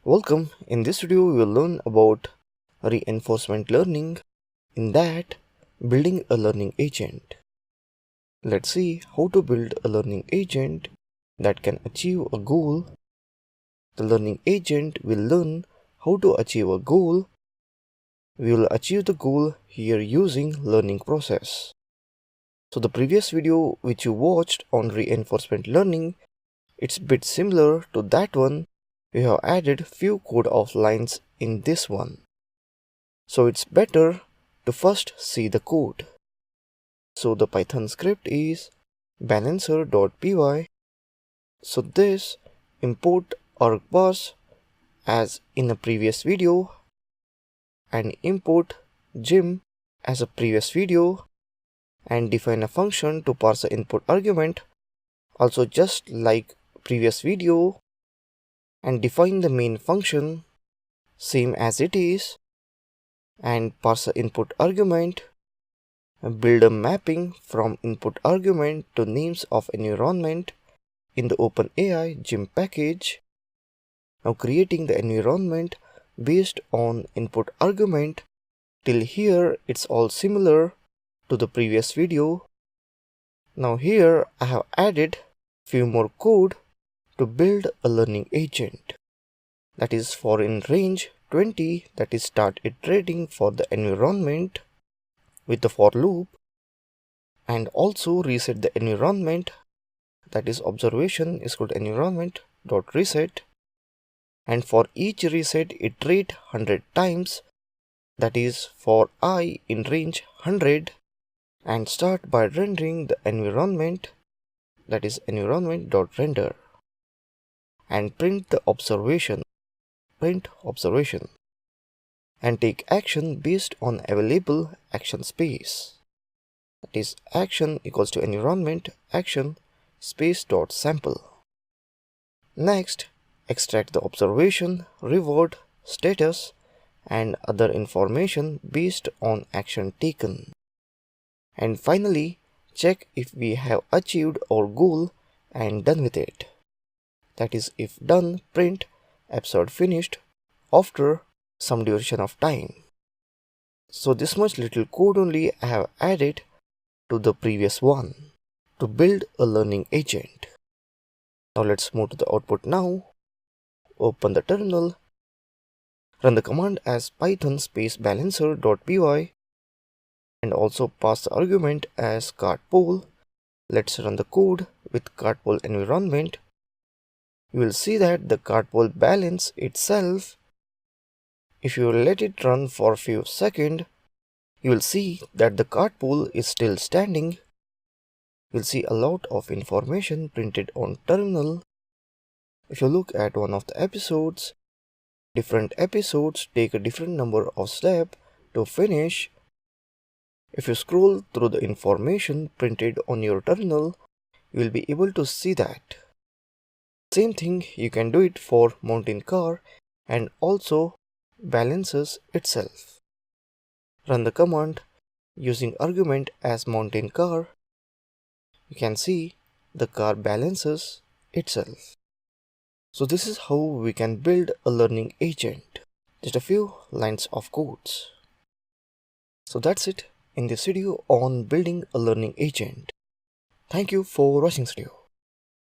Welcome. In this video we will learn about reinforcement learning, in that building a learning agent. Let's see how to build a learning agent that can achieve a goal. The learning agent will learn how to achieve a goal. We will achieve the goal here using learning process. So the previous video which you watched on reinforcement learning, it's a bit similar to that one. We have added few code of lines in this one. So it's better to first see the code. So the Python script is balancer.py. So this import argparse as in a previous video and import gem as a previous video and define a function to parse the input argument also just like previous video and define the main function same as it is and parse the input argument, build a mapping from input argument to names of environment in the OpenAI gem package. Now creating the environment based on input argument. Till here it's all similar to the previous video. Now here I have added few more code to build a learning agent, that is for in range 20, that is start iterating for the environment with the for loop and also reset the environment, that is observation is called environment dot reset, and for each reset iterate 100 times, that is for I in range 100, and start by rendering the environment, that is environment dot render, and print the observation, print observation, and take action based on available action space, that is action equals to environment action space dot sample. Next, extract the observation, reward, status, and other information based on action taken. And finally, check if we have achieved our goal and done with it. That is, if done, print episode finished after some duration of time. So this much little code only I have added to the previous one to build a learning agent. Now let's move to the output now. Open the terminal, run the command as python space balancer.py and also pass the argument as cartpole. Let's run the code with cartpole environment. You will see that the cartpole balance itself. If you let it run for a few seconds, you will see that the cartpole is still standing. You will see a lot of information printed on terminal. If you look at one of the episodes, different episodes take a different number of steps to finish. If you scroll through the information printed on your terminal, you will be able to see that. Same thing you can do it for mountain car and also balances itself. Run the command using argument as mountain car. You can see the car balances itself. So this is how we can build a learning agent. Just a few lines of codes. So that's it in this video on building a learning agent. Thank you for watching this video.